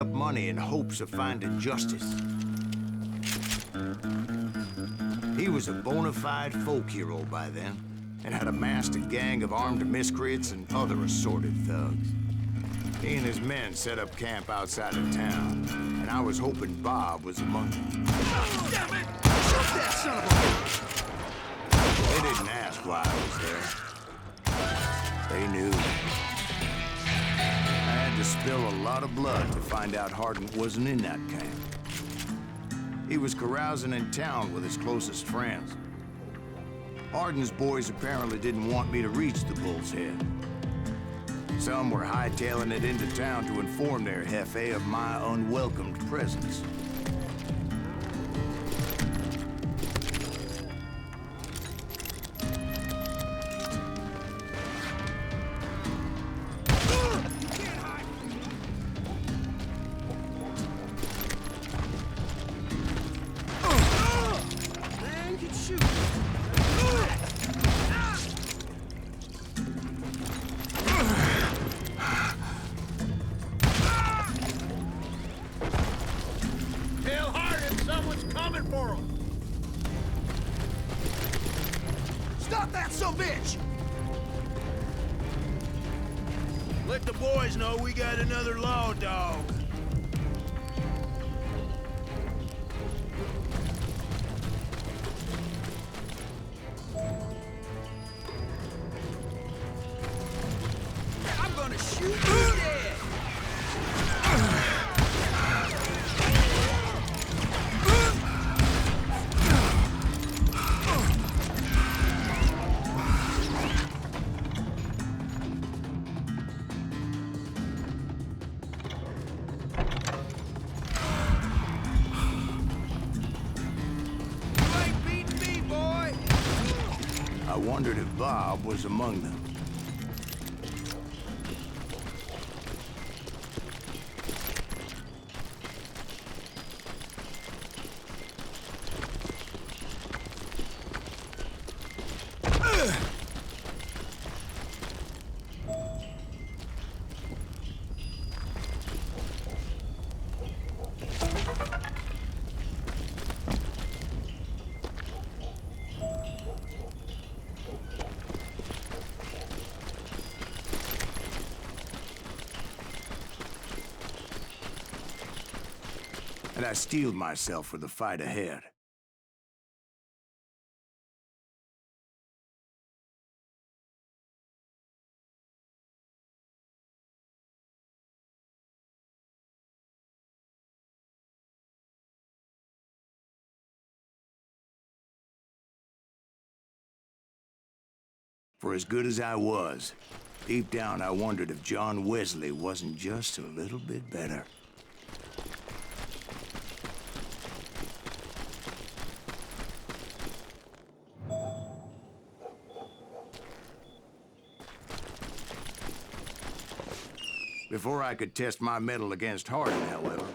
up money in hopes of finding justice. He was a bona fide folk hero by then, and had amassed a gang of armed miscreants and other assorted thugs. He and his men set up camp outside of town, and I was hoping Bob was among them. Damn it! Shoot that son of a... They didn't ask why I was there. They knew. I had to spill a lot of blood to find out Hardin wasn't in that camp. He was carousing in town with his closest friends. Hardin's boys apparently didn't want me to reach the Bull's Head. Some were hightailing it into town to inform their jefe of my unwelcomed presence. Stop that sumbitch! Let the boys know we got another law dog. I'm gonna shoot you dead! I wondered if Bob was among them. And I steeled myself for the fight ahead. For as good as I was, deep down I wondered if John Wesley wasn't just a little bit better. Before I could test my mettle against Hardin, however,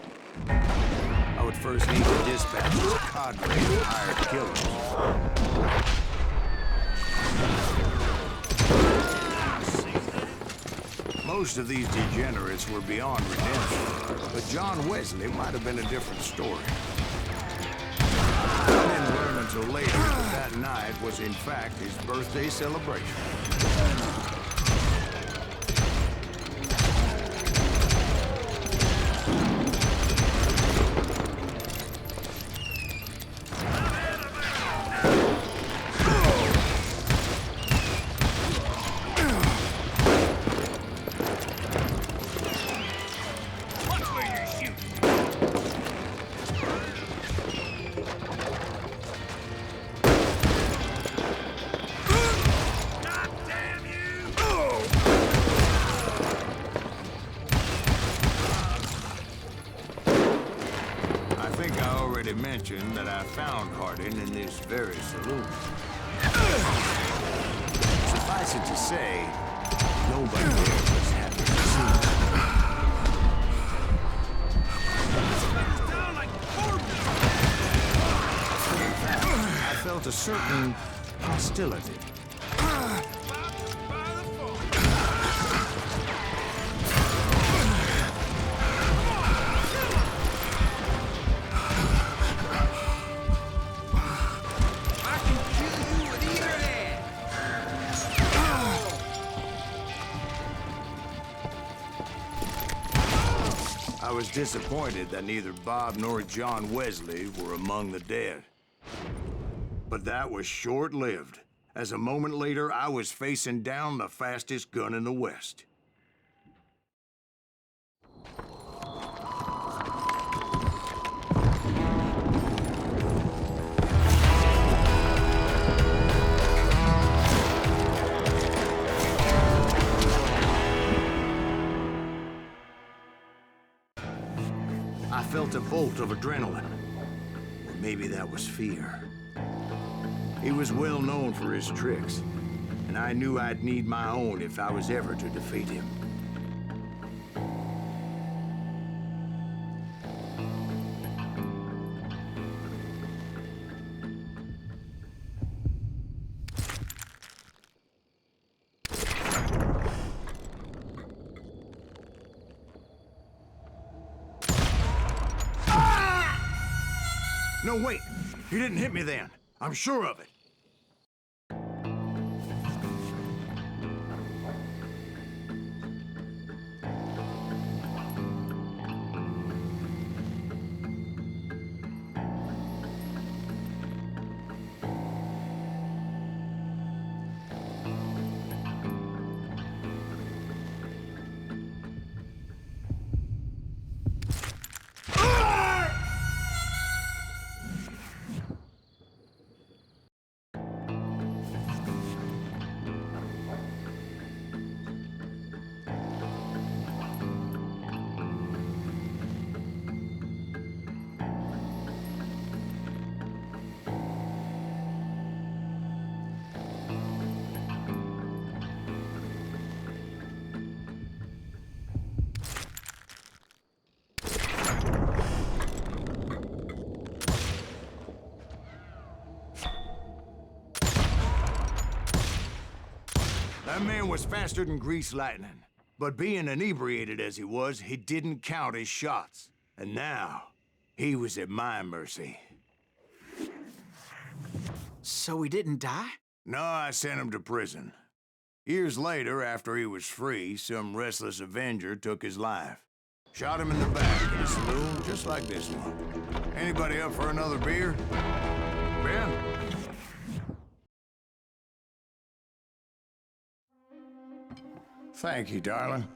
I would first need to dispatch his cadre of hired killers. Most of these degenerates were beyond redemption, but John Wesley might have been a different story. I didn't learn until later that that night was in fact his birthday celebration. Mentioned that I found Hardin in this very saloon. Suffice it to say, nobody there was happy to see me. In fact, I felt a certain hostility. I was disappointed that neither Bob nor John Wesley were among the dead. But that was short-lived, as a moment later I was facing down the fastest gun in the West. I felt a bolt of adrenaline. Or maybe that was fear. He was well known for his tricks, and I knew I'd need my own if I was ever to defeat him. No, wait! He didn't hit me then. I'm sure of it. That man was faster than greased lightning. But being inebriated as he was, he didn't count his shots. And now, he was at my mercy. So he didn't die? No, I sent him to prison. Years later, after he was free, some restless Avenger took his life. Shot him in the back in a saloon just like this one. Anybody up for another beer? Ben? Thank you, darling.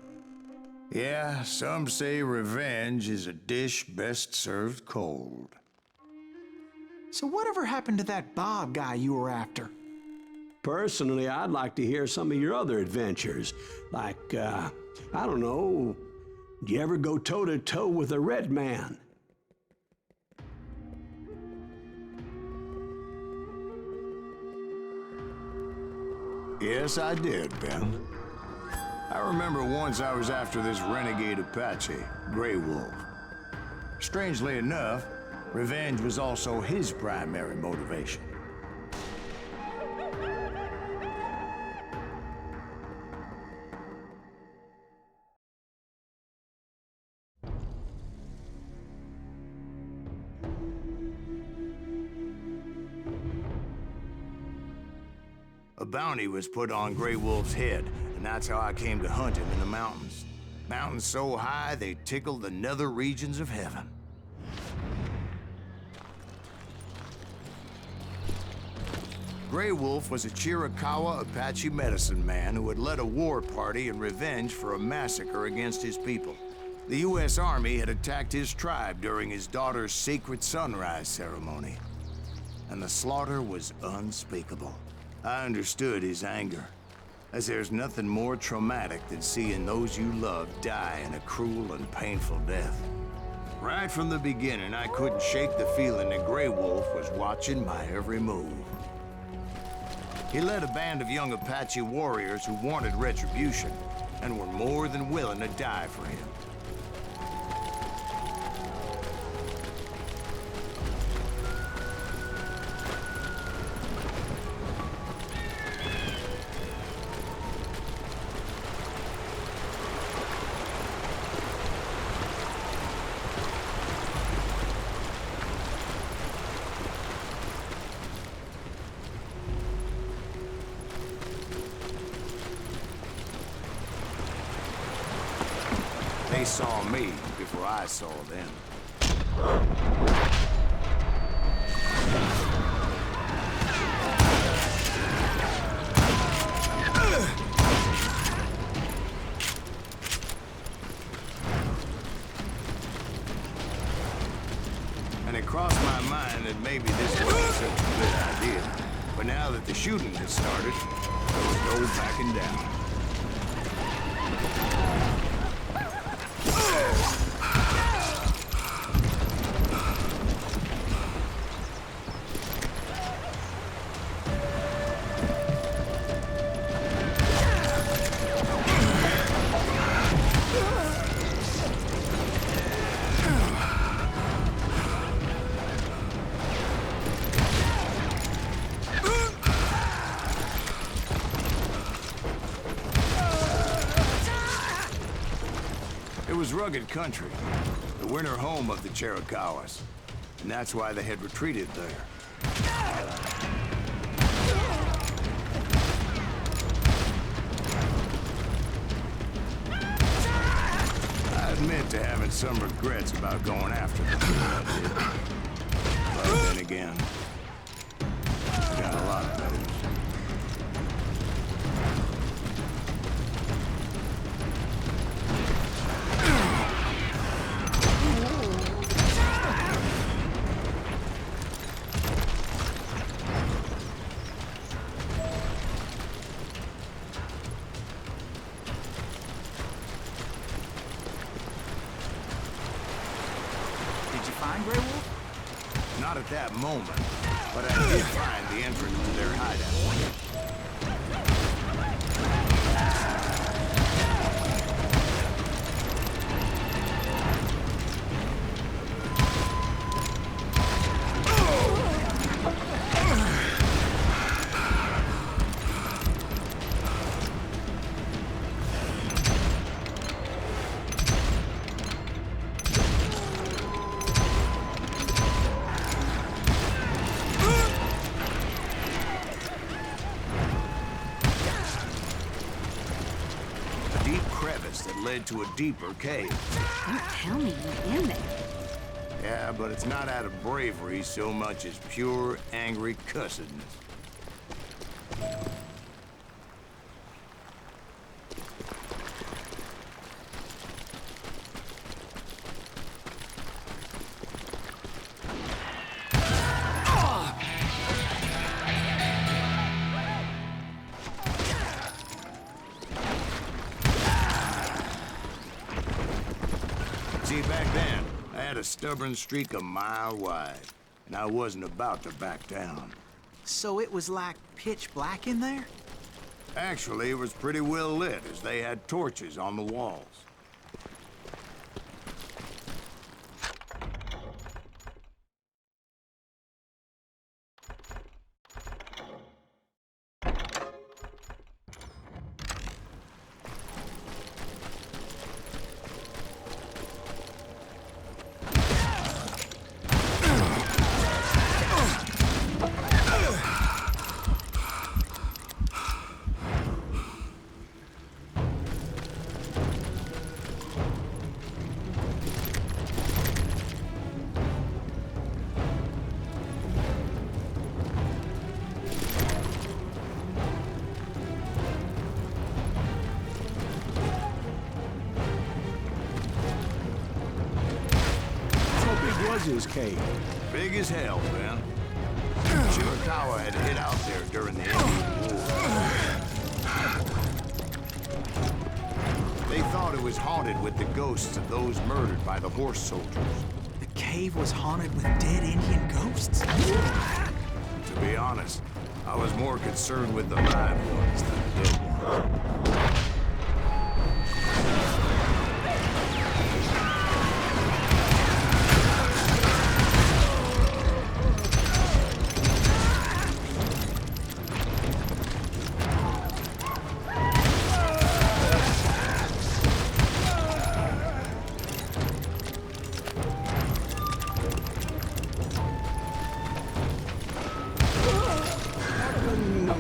Yeah, some say revenge is a dish best served cold. So whatever happened to that Bob guy you were after? Personally, I'd like to hear some of your other adventures. Like, I don't know, do you ever go toe-to-toe with a red man? Yes, I did, Ben. I remember once I was after this renegade Apache, Grey Wolf. Strangely enough, revenge was also his primary motivation. A bounty was put on Grey Wolf's head, and that's how I came to hunt him in the mountains. Mountains so high they tickled the nether regions of heaven. Grey Wolf was a Chiricahua Apache medicine man who had led a war party in revenge for a massacre against his people. The U.S. Army had attacked his tribe during his daughter's sacred sunrise ceremony, and the slaughter was unspeakable. I understood his anger, as there's nothing more traumatic than seeing those you love die in a cruel and painful death. Right from the beginning, I couldn't shake the feeling that Grey Wolf was watching my every move. He led a band of young Apache warriors who wanted retribution and were more than willing to die for him. They saw me before whatever I saw then. And it crossed my mind that maybe this wasn't such a good idea. But now that the shooting has started, there was no backing down. It was rugged country, the winter home of the Chiricahuas, and that's why they had retreated there. I admit to having some regrets about going after them. But then again, I got a lot of those. Not at that moment, but I did find the entrance to their hideout. That led to a deeper cave. Don't tell me you're in there. Yeah, but it's not out of bravery so much as pure, angry cussedness. See, back then, I had a stubborn streak a mile wide, and I wasn't about to back down. So it was like pitch black in there? Actually, it was pretty well lit, as they had torches on the walls. His cave. Big as hell, Ben. Chiricahua had hid out there during the Indian War. They thought it was haunted with the ghosts of those murdered by the horse soldiers. The cave was haunted with dead Indian ghosts? To be honest, I was more concerned with the live ones than the dead ones.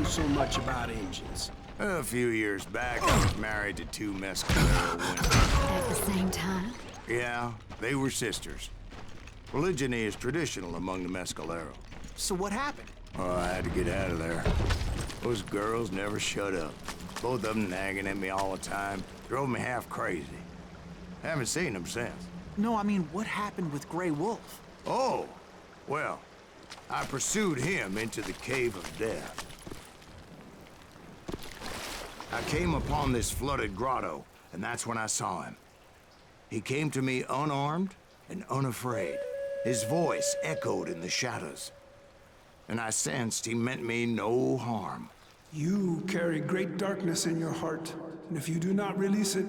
So much about engines. A few years back, I was married to two Mescalero women. At the same time? Yeah, They were sisters. Polygyny is traditional among the Mescaleros. So what happened? Oh, I had to get out of there. Those girls never shut up. Both of them nagging at me all the time. Drove me half crazy. Haven't seen them since. No, I mean, what happened with Grey Wolf? Oh, well, I pursued him into the Cave of Death. I came upon this flooded grotto, and that's when I saw him. He came to me unarmed and unafraid. His voice echoed in the shadows, and I sensed he meant me no harm. You carry great darkness in your heart, and if you do not release it,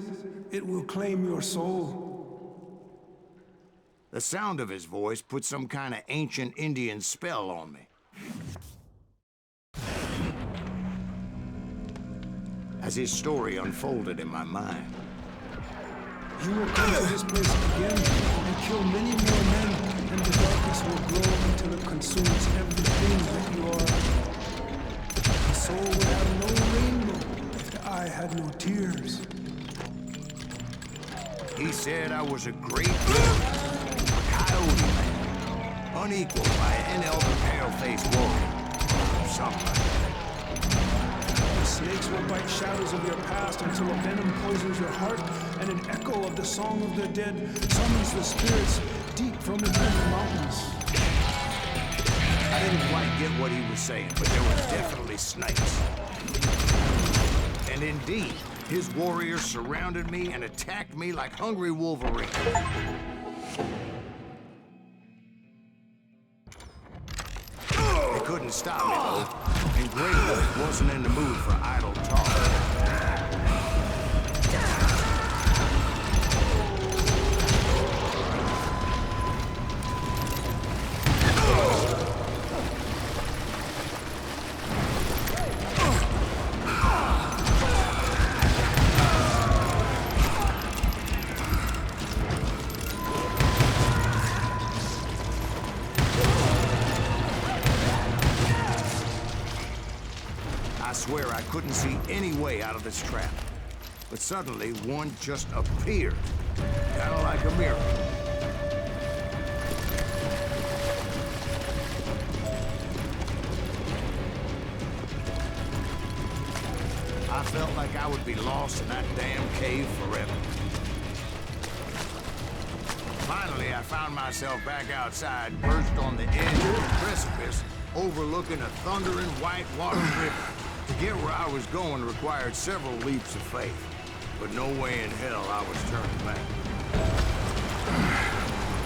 it will claim your soul. The sound of his voice put some kind of ancient Indian spell on me. As his story unfolded in my mind, You will come to this place again and kill many more men, and the darkness will grow until it consumes everything that you are. The soul would have no rainbow if the eye had no tears. he said I was a great warrior, a coyote man, unequaled by any other pale-faced warrior, something like that. The snakes will bite shadows of your past until a venom poisons your heart, and an echo of the song of the dead summons the spirits deep from within the mountains. I didn't quite get what he was saying, but there were definitely snakes. And indeed, his warriors surrounded me and attacked me like hungry wolverines. They couldn't stop me, though, and Grey Wolf wasn't in the mood for idle talk. I swear I couldn't see any way out of this trap. But suddenly, one just appeared. Kind of like a miracle. I felt like I would be lost in that damn cave forever. Finally, I found myself back outside, perched on the edge of a precipice, overlooking a thundering white-water river. To get where I was going required several leaps of faith, but no way in hell I was turning back.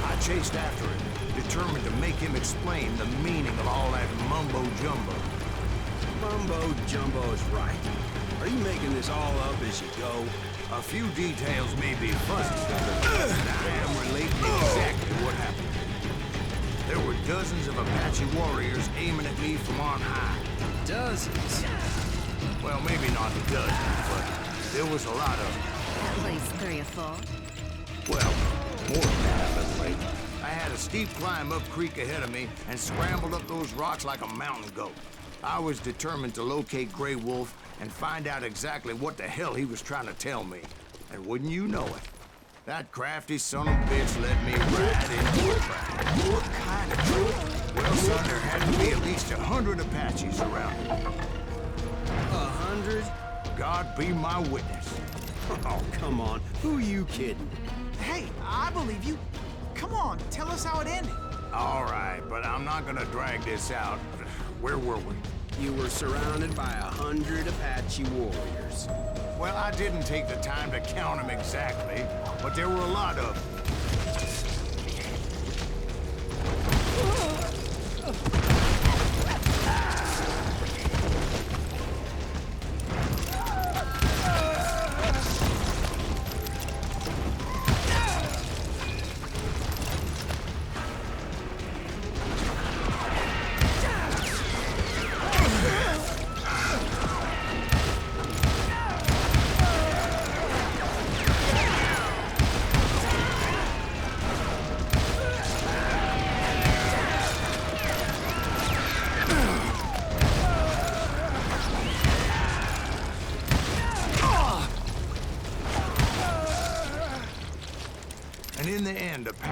I chased after him, determined to make him explain the meaning of all that mumbo-jumbo. Mumbo-jumbo is right. Are you making this all up as you go? A few details may be fuzzy, but I am relating exactly what happened. There were dozens of Apache warriors aiming at me from on high. Dozens? Well, maybe not dozens, but there was a lot of them. At least 3 or 4. Well, more than that, but late. I had a steep climb up creek ahead of me and scrambled up those rocks like a mountain goat. I was determined to locate Grey Wolf and find out exactly what the hell he was trying to tell me. And wouldn't you know it, that crafty son of a bitch led me right into a trap. What kind of trouble? Well, son, there had to be at least 100 Apaches around me. 100? God be my witness. Oh, come on. Who are you kidding? Hey, I believe you. Come on, tell us how it ended. All right, but I'm not gonna drag this out. Where were we? You were surrounded by 100 Apache warriors. Well, I didn't take the time to count them exactly, but there were a lot of them.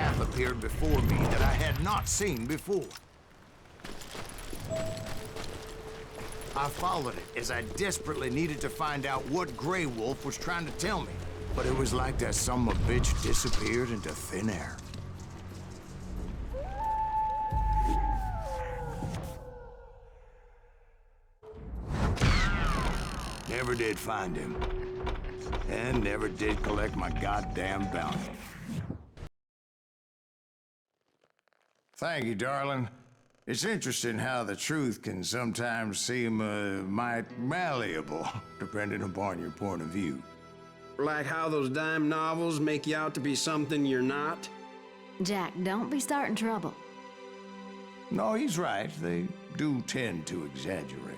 path appeared before me that I had not seen before. I followed it as I desperately needed to find out what Grey Wolf was trying to tell me. But it was like that son of a bitch disappeared into thin air. Never did find him. And never did collect my goddamn bounty. Thank you, darling. It's interesting how the truth can sometimes seem, might malleable, depending upon your point of view. Like how those dime novels make you out to be something you're not? Jack, don't be starting trouble. No, he's right. They do tend to exaggerate.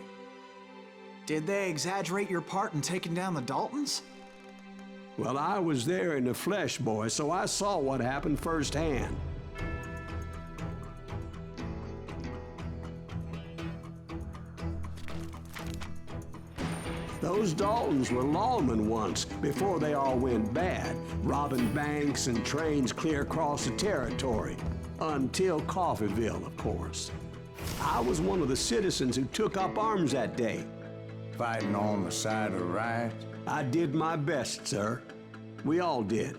Did they exaggerate your part in taking down the Daltons? Well, I was there in the flesh, boy, so I saw what happened firsthand. Those Daltons were lawmen once, before they all went bad, robbing banks and trains clear across the territory. Until Coffeeville, of course. I was one of the citizens who took up arms that day. Fighting on the side of right? I did my best, sir. We all did.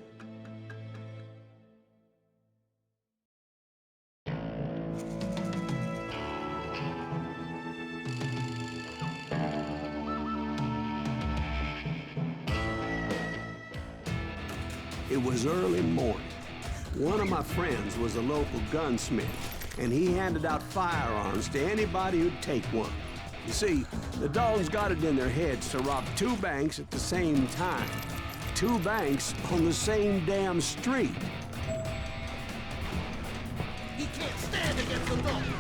It was early morning. One of my friends was a local gunsmith, and he handed out firearms to anybody who'd take one. You see, the Daltons got it in their heads to rob two banks at the same time. Two banks on the same damn street. He can't stand against the Daltons.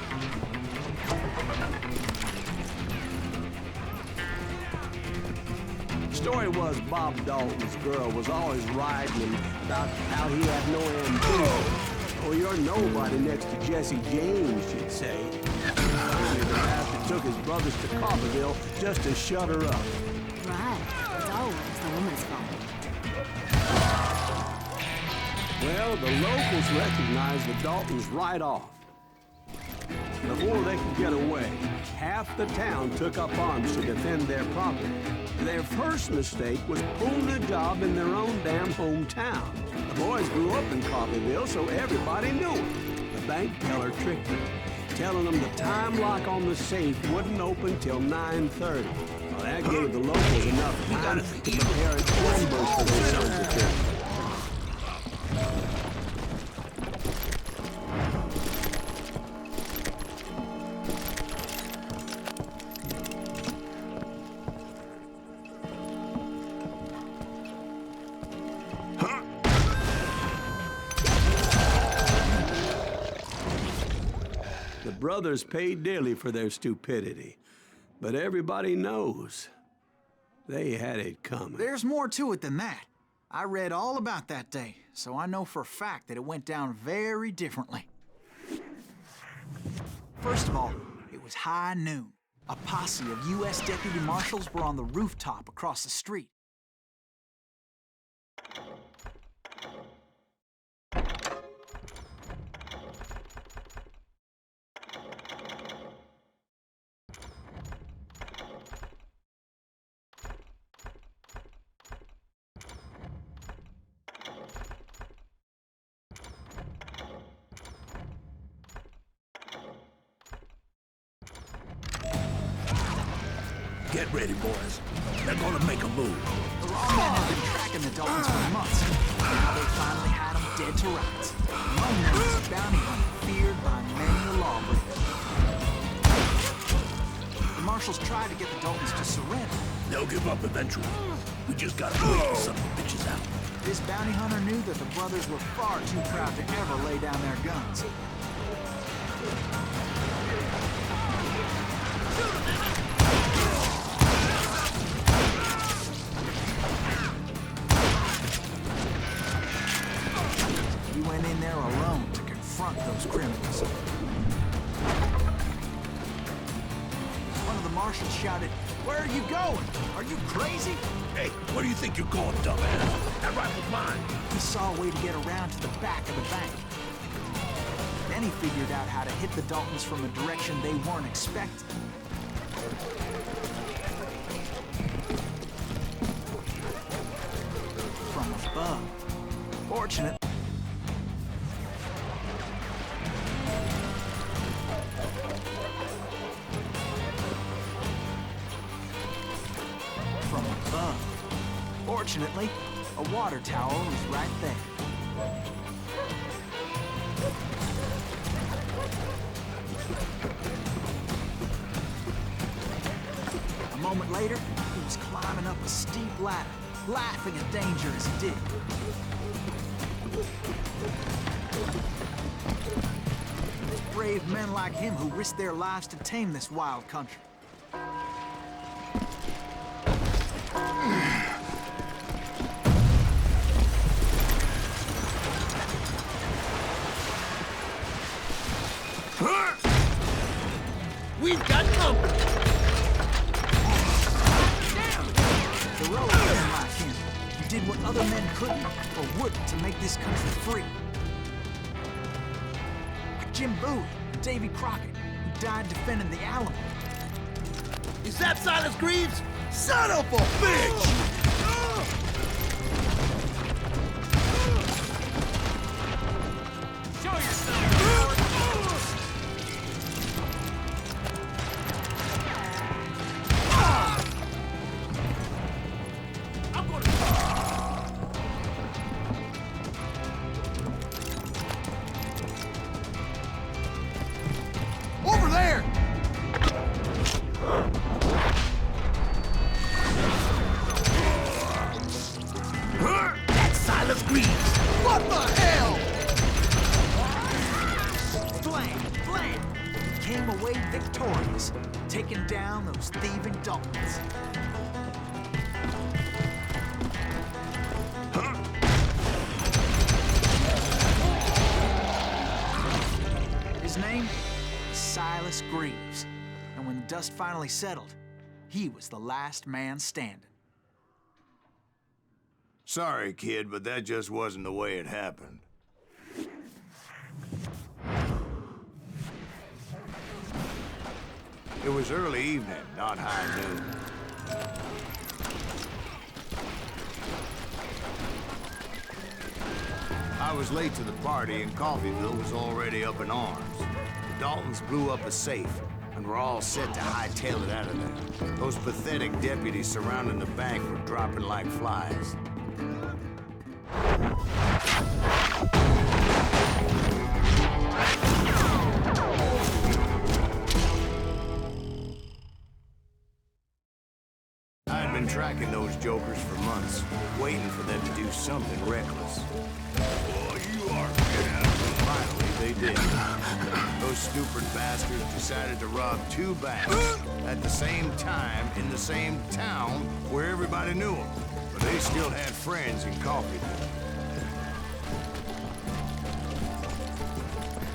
Story was Bob Dalton's girl was always riding him about how he had no ambition. Oh, you're nobody next to Jesse James, she'd say. Finally, the bastard took his brothers to Coffeeville just to shut her up. Right. It's always the woman's fault. Well, the locals recognized the Daltons right off. Before they could get away, half the town took up arms to defend their property. Their first mistake was pulling a job in their own damn hometown. The boys grew up in Coffeeville, so everybody knew them. The bank teller tricked them, telling them the time lock on the safe wouldn't open till 9:30. Well, that gave the locals enough time to prepare an ambush for their sons of bitches. The brothers paid dearly for their stupidity, but everybody knows they had it coming. There's more to it than that. I read all about that day, so I know for a fact that it went down very differently. First of all, it was high noon. A posse of U.S. deputy marshals were on the rooftop across the street. Get ready, boys. They're gonna make a move. The lawmen had been tracking the Daltons for months. Now they finally had them dead to rights. Among them was a bounty hunter feared by many a lawbreaker. The marshals tried to get the Daltons to surrender. They'll give up eventually. We just gotta wait the son of the bitches out. This bounty hunter knew that the brothers were far too proud to ever lay down their guns. He went in there alone to confront those criminals. One of the marshals shouted, "Where are you going? Are you crazy?" Hey, where do you think you're going, dumbass? That rifle's mine. He saw a way to get around to the back of the bank. Many figured out how to hit the Daltons from a direction they weren't expecting. From above. Fortunately, Fortunately, a water tower was right there. A moment later, he was climbing up a steep ladder, laughing at danger as he did. It's brave men like him who risked their lives to tame this wild country. We've got company! The road wasn't like him. He did what other men couldn't or wouldn't to make this country free. Like Jim Bowie and Davy Crockett, who died defending the Alamo. Is that Silas Greaves? Son of a bitch! Show yourself! Over there! That's Silas Greaves! What the hell? Blam! Blam! He came away victorious, taking down those thieving Daltons. His name? Silas Greaves. And when the dust finally settled, he was the last man standing. Sorry, kid, but that just wasn't the way it happened. It was early evening, not high noon. I was late to the party, and Coffeyville was already up in arms. The Daltons blew up a safe, and were all set to hightail it out of there. Those pathetic deputies surrounding the bank were dropping like flies. I'd been tracking those jokers for months, waiting for them to do something reckless. Oh, you are good. Finally, they did. Those stupid bastards decided to rob two banks at the same time in the same town where everybody knew them. But they still had friends in Coffeyville.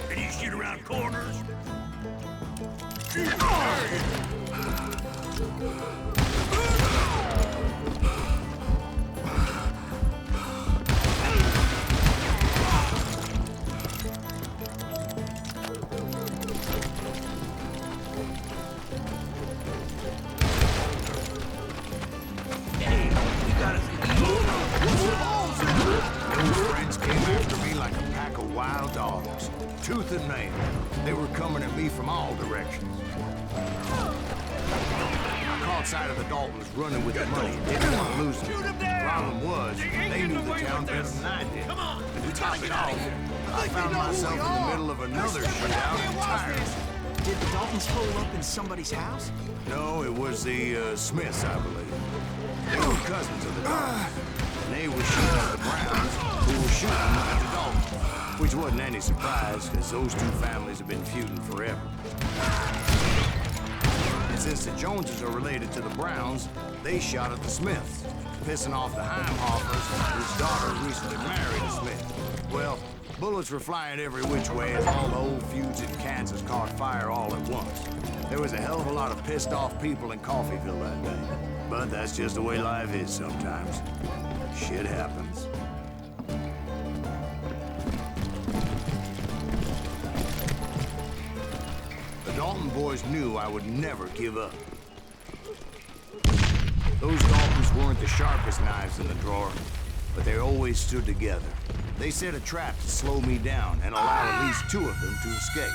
Can you shoot around corners? Wild dogs, tooth and nail. They were coming at me from all directions. I caught sight of the Daltons running with the money and didn't want to lose them. The problem was, they knew the town better than I did. And to top it off, I found myself in the middle of another shootout entirely. Did the Daltons hole up in somebody's house? No, it was the Smiths, I believe. They were cousins of the Daltons. And they were shooting at the Browns, who were shooting at the Daltons. Which wasn't any surprise, because those two families have been feuding forever. And since the Joneses are related to the Browns, they shot at the Smiths, pissing off the Heimhoffers, whose daughter recently married a Smith. Well, bullets were flying every which way as all the old feuds in Kansas caught fire all at once. There was a hell of a lot of pissed off people in Coffeyville that day. But that's just the way life is sometimes. Shit happens. boys knew I would never give up. Those Daltons weren't the sharpest knives in the drawer, but they always stood together. They set a trap to slow me down and allow at least two of them to escape.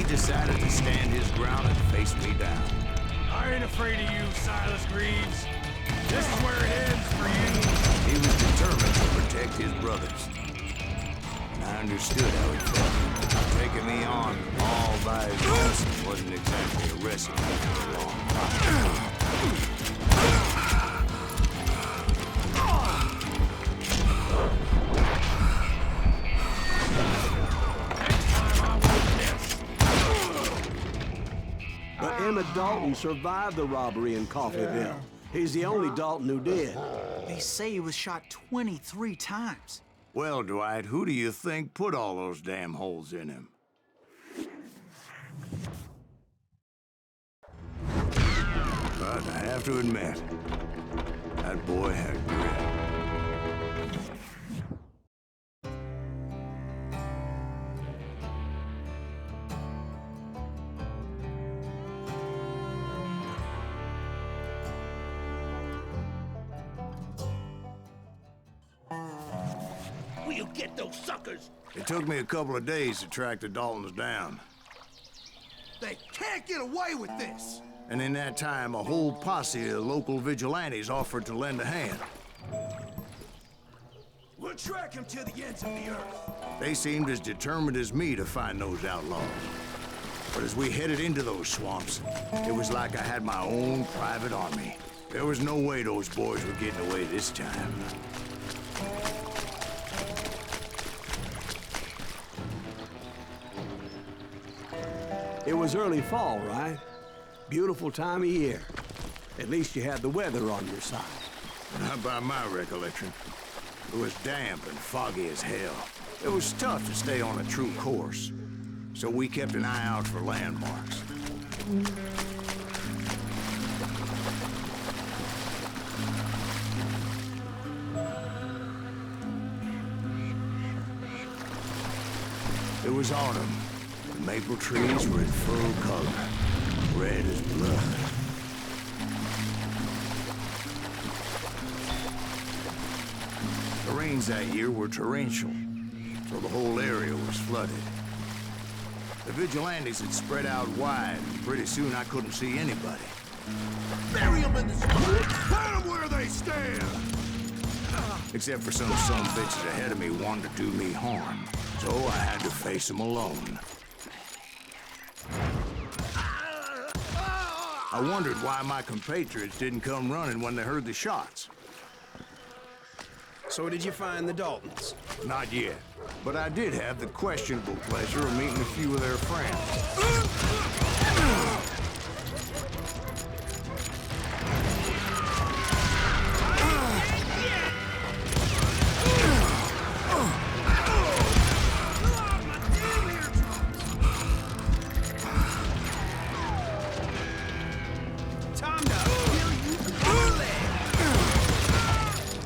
Decided to stand his ground and face me down. I ain't afraid of you, Silas Greaves. This is where it ends for you. He was determined to protect his brothers. And I understood how he felt. Taking me on all by his lonesome wasn't exactly a recipe for a long time. Emmett Dalton survived the robbery in Coffeyville. He's the only Dalton who did. They say he was shot 23 times. Well, Dwight, who do you think put all those damn holes in him? But I have to admit, that boy had grit. We'll get those suckers. It took me a couple of days to track the Daltons down. They can't get away with this. And in that time, a whole posse of local vigilantes offered to lend a hand. We'll track him to the ends of the earth. They seemed as determined as me to find those outlaws. But as we headed into those swamps, it was like I had my own private army. There was no way those boys were getting away this time. It was early fall, right? Beautiful time of year. At least you had the weather on your side. Not by my recollection. It was damp and foggy as hell. It was tough to stay on a true course. So we kept an eye out for landmarks. It was autumn. The maple trees were in full color, red as blood. The rains that year were torrential, so the whole area was flooded. The vigilantes had spread out wide, and pretty soon I couldn't see anybody. Bury them in the snow. Plant them where they stand. Except for some bitches ahead of me wanted to do me harm, so I had to face them alone. I wondered why my compatriots didn't come running when they heard the shots. So did you find the Daltons? Not yet, but I did have the questionable pleasure of meeting a few of their friends.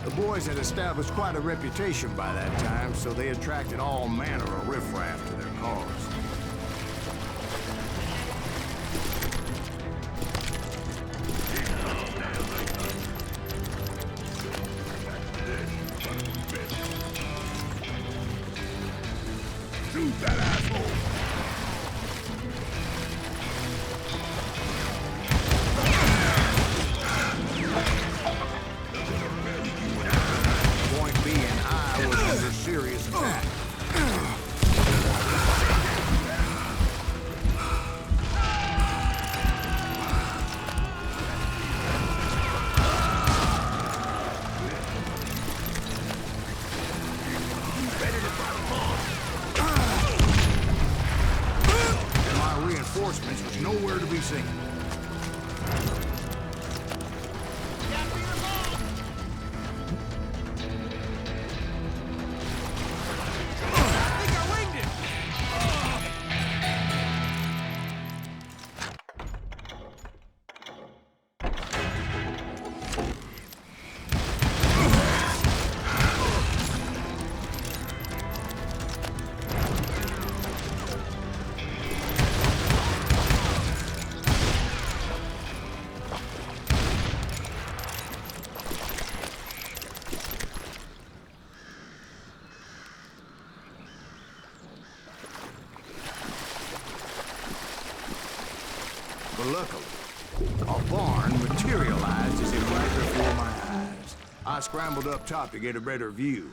The boys had established quite a reputation by that time, so they attracted all manner of riffraff to their cause. Shoot that asshole. Serious attack. reinforcements was nowhere to be seen. But luckily, a barn materialized as if right before my eyes. I scrambled up top to get a better view.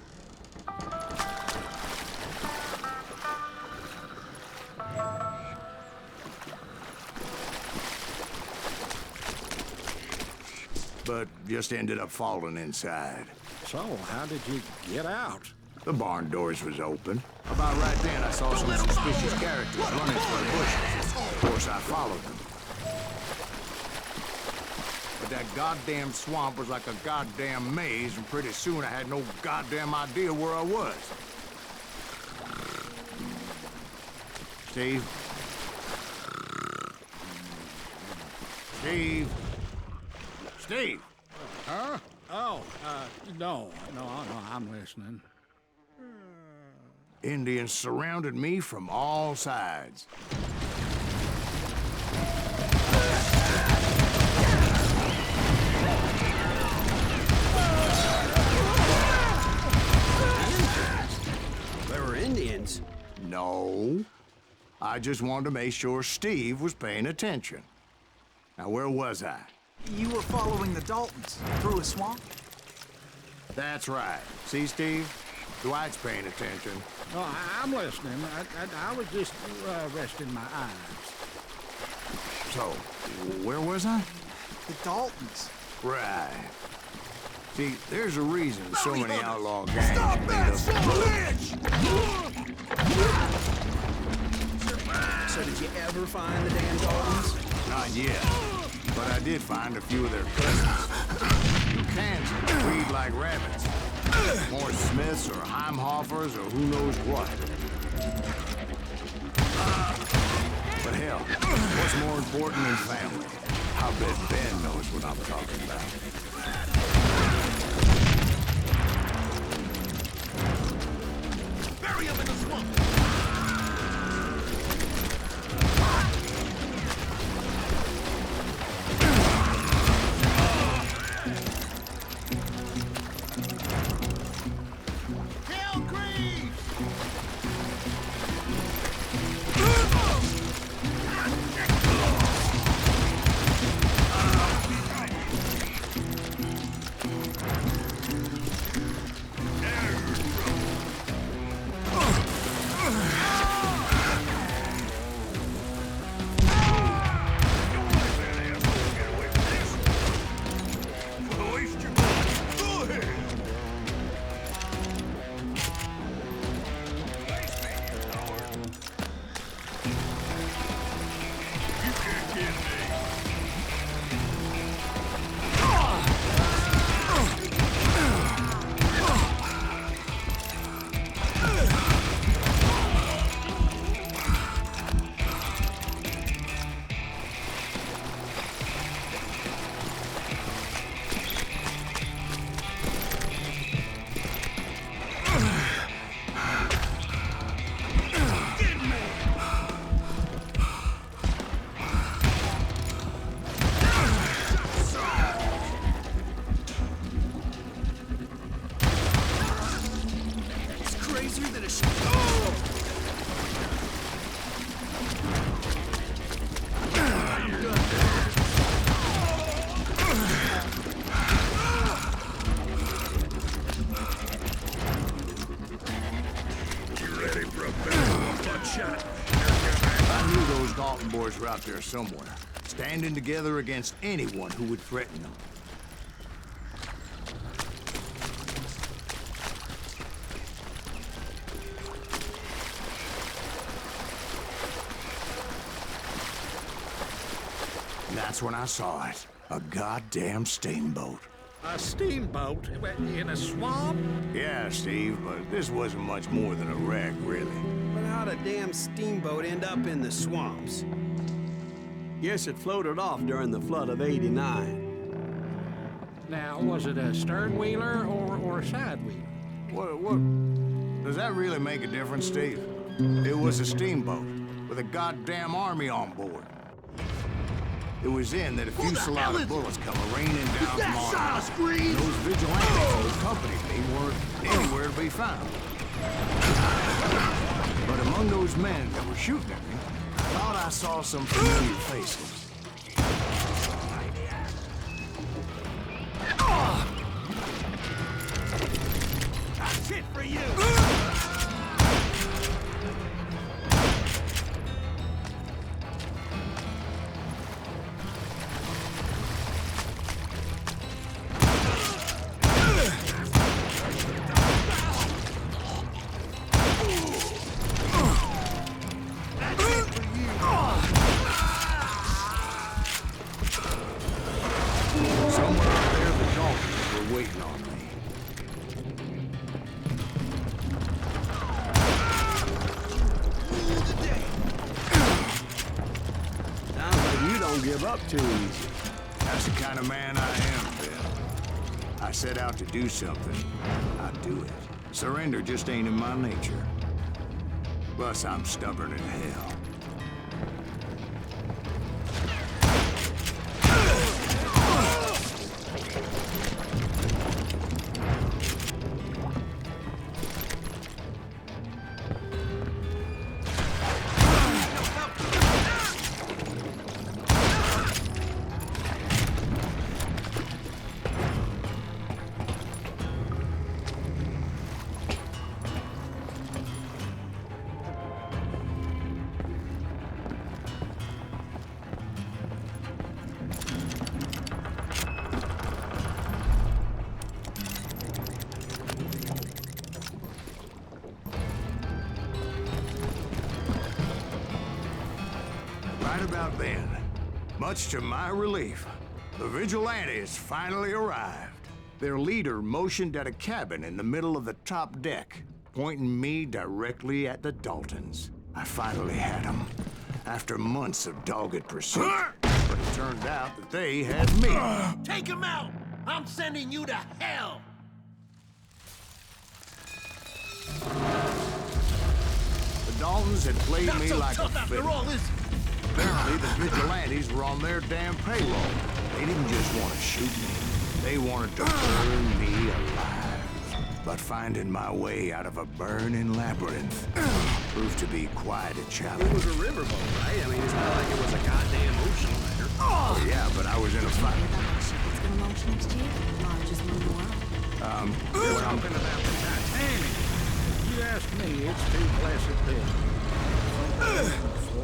But just ended up falling inside. So, how did you get out? The barn doors was open. About right then, I saw some suspicious characters running for the bushes. Of course, I followed them. But that goddamn swamp was like a goddamn maze, and pretty soon I had no goddamn idea where I was. Steve? Steve? Steve! Huh? Oh, no, I'm listening. Indians surrounded me from all sides. There were Indians? No. I just wanted to make sure Steve was paying attention. Now, where was I? You were following the Daltons through a swamp? That's right. See, Steve? Dwight's paying attention. No, I'm listening. I was just resting my eyes. So, where was I? The Daltons. Right. See, there's a reason so many outlaw gangs are made up. So did you ever find the damn Daltons? Not yet. But I did find a few of their cousins. You can't breed like rabbits. More Smiths or Heimhoffers or who knows what. But hell, what's more important than family? I bet Ben knows what I'm talking about. Bury him in the swamp! Boys were out there somewhere, standing together against anyone who would threaten them. that's when I saw it. A goddamn steamboat. A steamboat in a swamp? Yeah, Steve, but this wasn't much more than a wreck, really. But how'd a damn steamboat end up in the swamps? Yes, it floated off during the flood of '89. Now, was it a stern-wheeler or a side-wheeler? What? Does that really make a difference, Steve? It was a steamboat with a goddamn army on board. It was in that a fusillade of bullets come raining down from on high. Silas Greaves? Those vigilantes who accompanied me weren't anywhere to be found. But among those men that were shooting at me, I thought I saw some familiar faces. That's it for you! Somewhere out there, the Dolphins were waiting on me. Sounds like you don't give up too easy. That's the kind of man I am, Bill. I set out to do something. I do it. Surrender just ain't in my nature. Plus, I'm stubborn as hell. Right about then, much to my relief, the vigilantes finally arrived. Their leader motioned at a cabin in the middle of the top deck, pointing me directly at the Daltons. I finally had them, after months of dogged pursuit. But it turned out that they had me. Take him out! I'm sending you to hell! The Daltons had played Not me so like a tough after fiddle. all, is it? Apparently, the vigilantes were on their damn payroll. They didn't just want to shoot me. They wanted to burn me alive. But finding my way out of a burning labyrinth proved to be quite a It challenge. was a riverboat, right? I mean, it's not like it was a goddamn ocean liner. Oh, yeah, but I was in a fight. It's gonna launch next year. Largest one in the world. We're talking about the Titanic. If you ask me, it's too blessed big.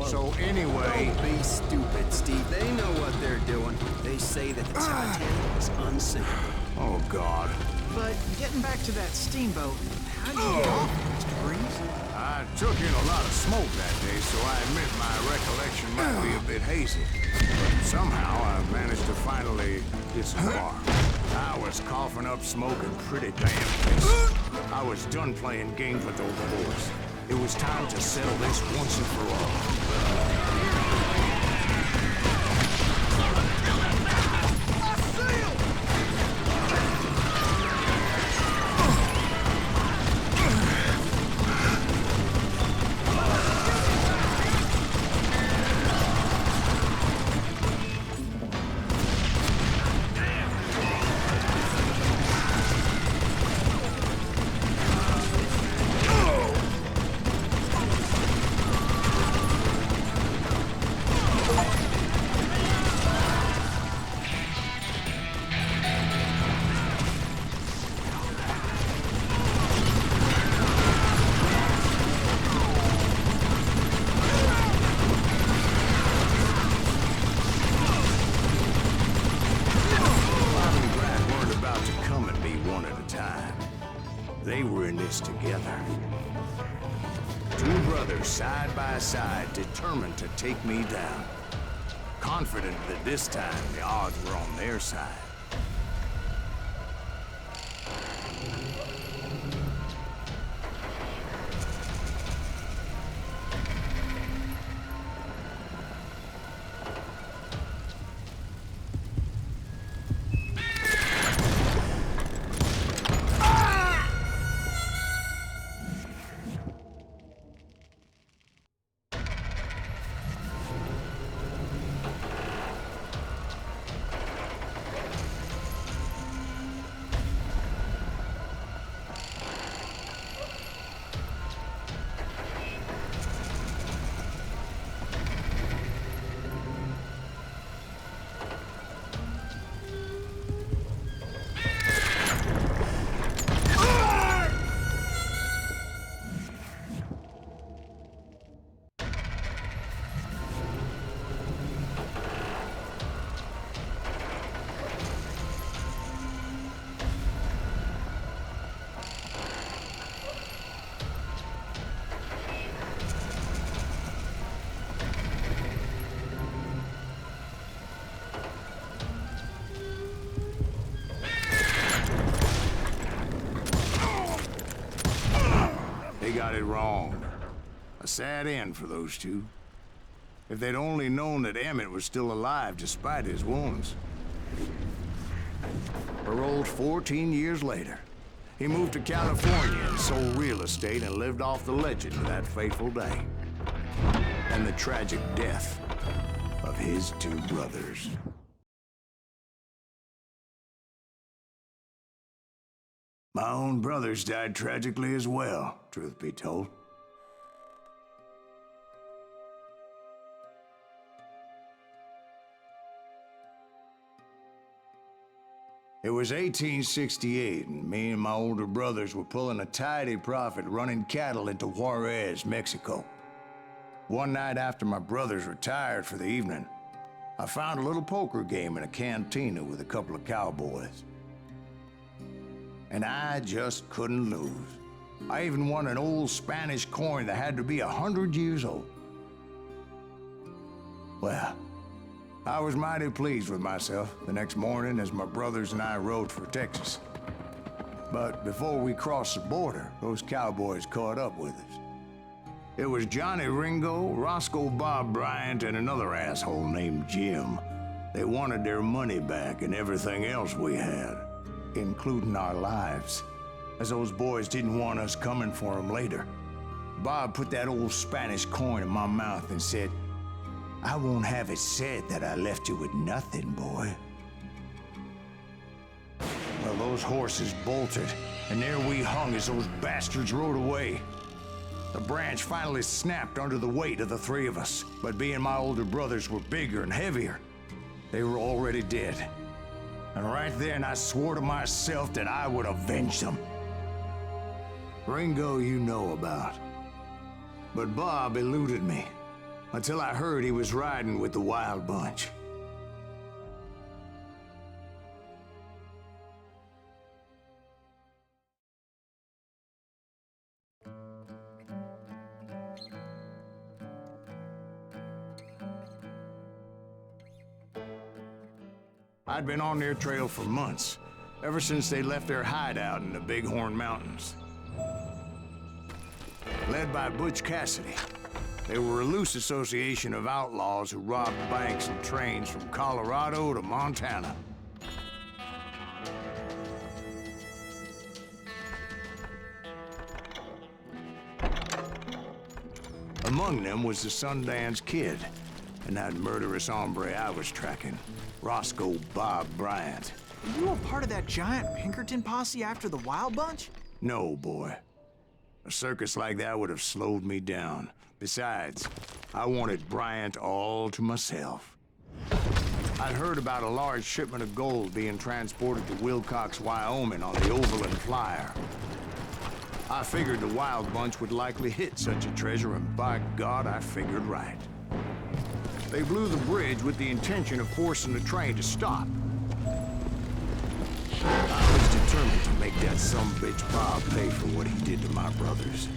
So anyway, Don't be stupid, Steve. They know what they're doing. They say that the Titanic is unsinkable. oh God, But getting back to that steamboat, how'd you get off, Mr. Greaves? I took in a lot of smoke that day, so I admit my recollection might be a bit hazy. But somehow I managed to finally get some bar. I was coughing up smoke and pretty damn pissed. I was done playing games with those boys. It was time to settle this once and for all. They were in this together. Two brothers side by side, determined to take me down. confident that this time the odds were on their side. They got it wrong. A sad end for those two. If they'd only known that Emmett was still alive despite his wounds. Paroled 14 years later, he moved to California and sold real estate and lived off the legend of that fateful day. And the tragic death of his two brothers. My own brothers died tragically as well, truth be told. It was 1868, and me and my older brothers were pulling a tidy profit running cattle into Juarez, Mexico. One night after my brothers retired for the evening, I found a little poker game in a cantina with a couple of cowboys. And I just couldn't lose. I even won an old Spanish coin that had to be 100 years old. Well, I was mighty pleased with myself the next morning as my brothers and I rode for Texas. But before we crossed the border, those cowboys caught up with us. It was Johnny Ringo, Roscoe Bob Bryant, and another asshole named Jim. They wanted their money back and everything else we had, including our lives, as those boys didn't want us coming for them later. Bob put that old Spanish coin in my mouth and said, "I won't have it said that I left you with nothing, boy." Well, those horses bolted, and there we hung as those bastards rode away. The branch finally snapped under the weight of the three of us, but being my older brothers were bigger and heavier, they were already dead. And right then, I swore to myself that I would avenge them. Ringo you know about. But Bob eluded me, until I heard he was riding with the Wild Bunch. I'd been on their trail for months, ever since they left their hideout in the Bighorn Mountains. Led by Butch Cassidy, they were a loose association of outlaws who robbed banks and trains from Colorado to Montana. Among them was the Sundance Kid, and that murderous hombre I was tracking, Roscoe Bob Bryant. Were you a part of that giant Pinkerton posse after the Wild Bunch? No, boy. A circus like that would have slowed me down. Besides, I wanted Bryant all to myself. I'd heard about a large shipment of gold being transported to Wilcox, Wyoming on the Overland Flyer. I figured the Wild Bunch would likely hit such a treasure, and by God, I figured right. They blew the bridge with the intention of forcing the train to stop. I was determined to make that sumbitch Bob pay for what he did to my brothers.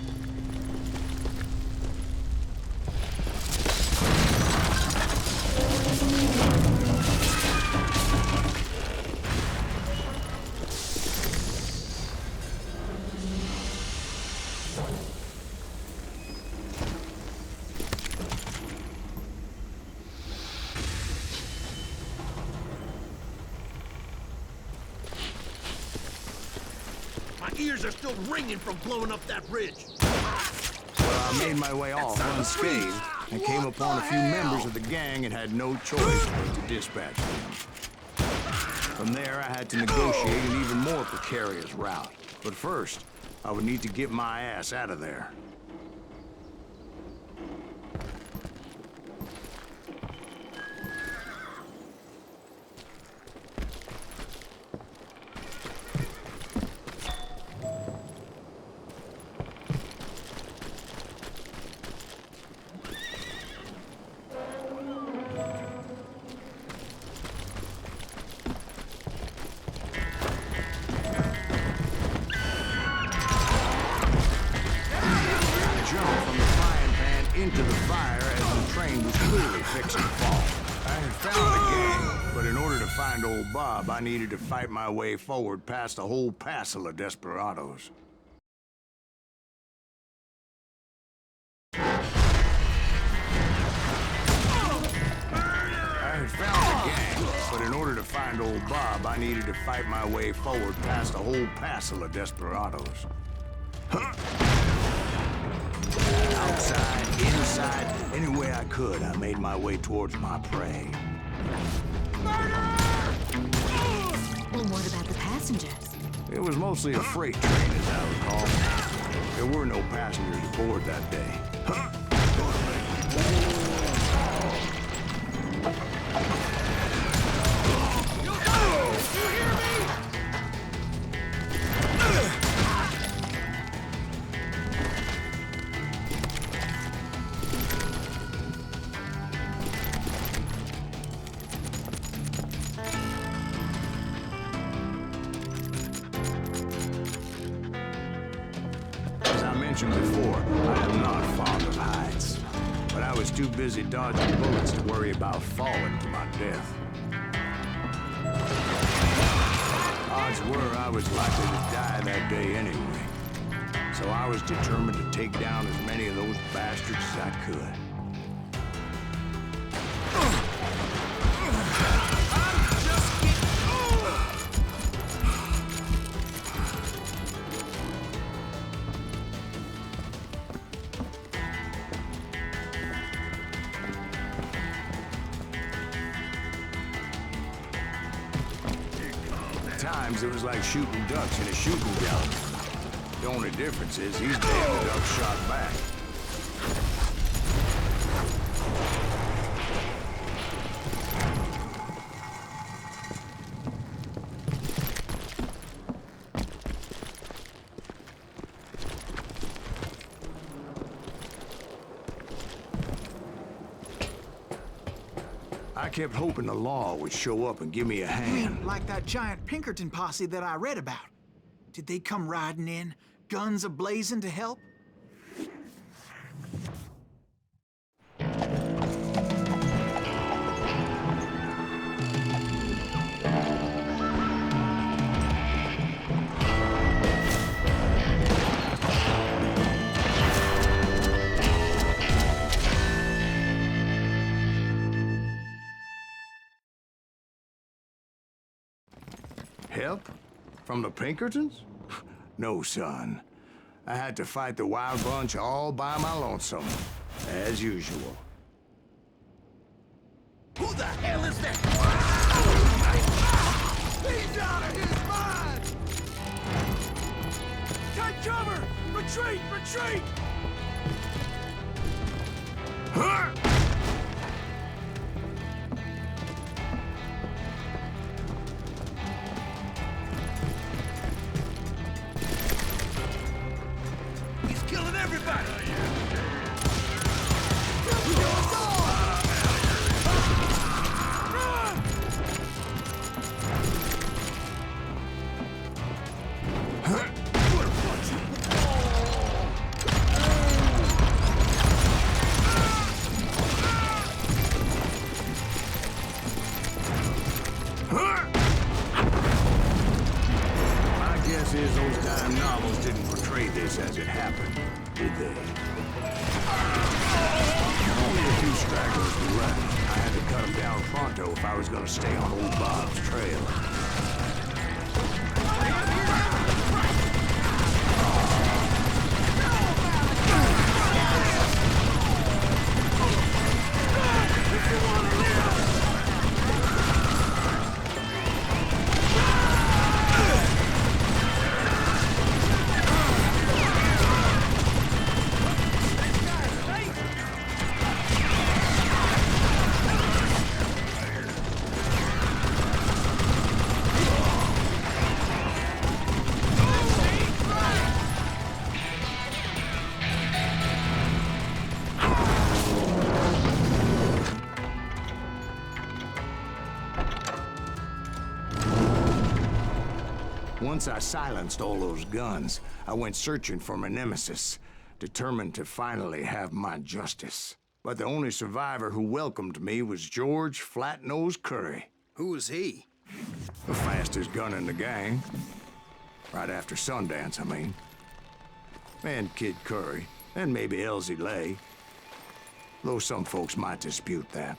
ears are still ringing from blowing up that ridge. Well, I made my way off unscathed and came upon a few members of the gang and had no choice but to dispatch them. From there, I had to negotiate an even more precarious route. But first, I would need to get my ass out of there. Into the fire as the train was clearly fixing to fall. I had found the gang, but in order to find old Bob, I needed to fight my way forward past a whole passel of desperados. I had found the gang, but in order to find old Bob, I needed to fight my way forward past a whole passel of desperados. Outside, inside, any way I could, I made my way towards my prey. Well, what about the passengers? It was mostly a freight train, as I recall. There were no passengers aboard that day. Before, I am not fond of heights, but I was too busy dodging bullets to worry about falling to my death. Odds were I was likely to die that day anyway, so I was determined to take down as many of those bastards as I could. Times it was like shooting ducks in a shooting gallery. The only difference is these damn ducks shot back. I kept hoping the law would show up and give me a hand. Like that giant Pinkerton posse that I read about. Did they come riding in, guns a-blazing to help? Help? From the Pinkertons? No, son. I had to fight the wild bunch all by my lonesome, as usual. Who the hell is that? He's out of his mind! Take cover! Retreat! Retreat! Huh? He's killing everybody! Is those dime novels didn't portray this as it happened, did they? Only a few stragglers were left. I had to cut them down pronto if I was going to stay on old Bob's trail. Once I silenced all those guns, I went searching for my nemesis, determined to finally have my justice. But the only survivor who welcomed me was George Flat-Nose Curry. Who was he? The fastest gun in the gang. Right after Sundance, I mean. And Kid Curry, and maybe Elsie Lay. Though some folks might dispute that.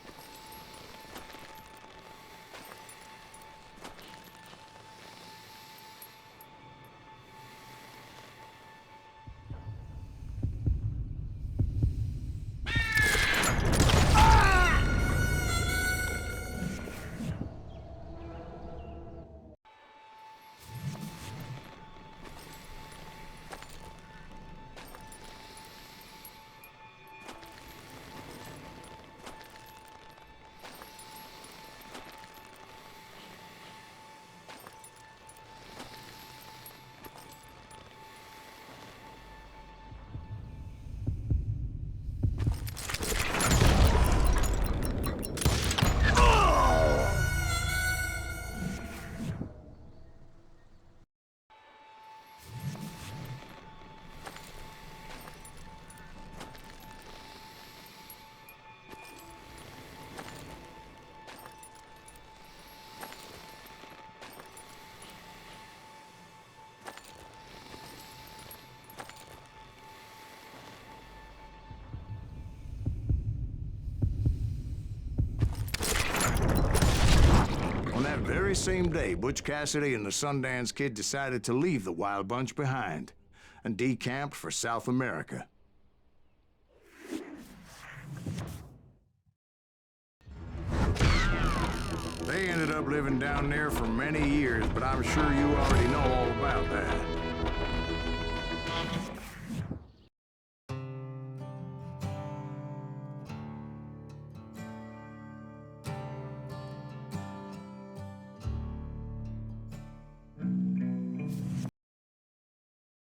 On that very same day, Butch Cassidy and the Sundance Kid decided to leave the Wild Bunch behind and decamped for South America. They ended up living down there for many years, but I'm sure you already know all about that.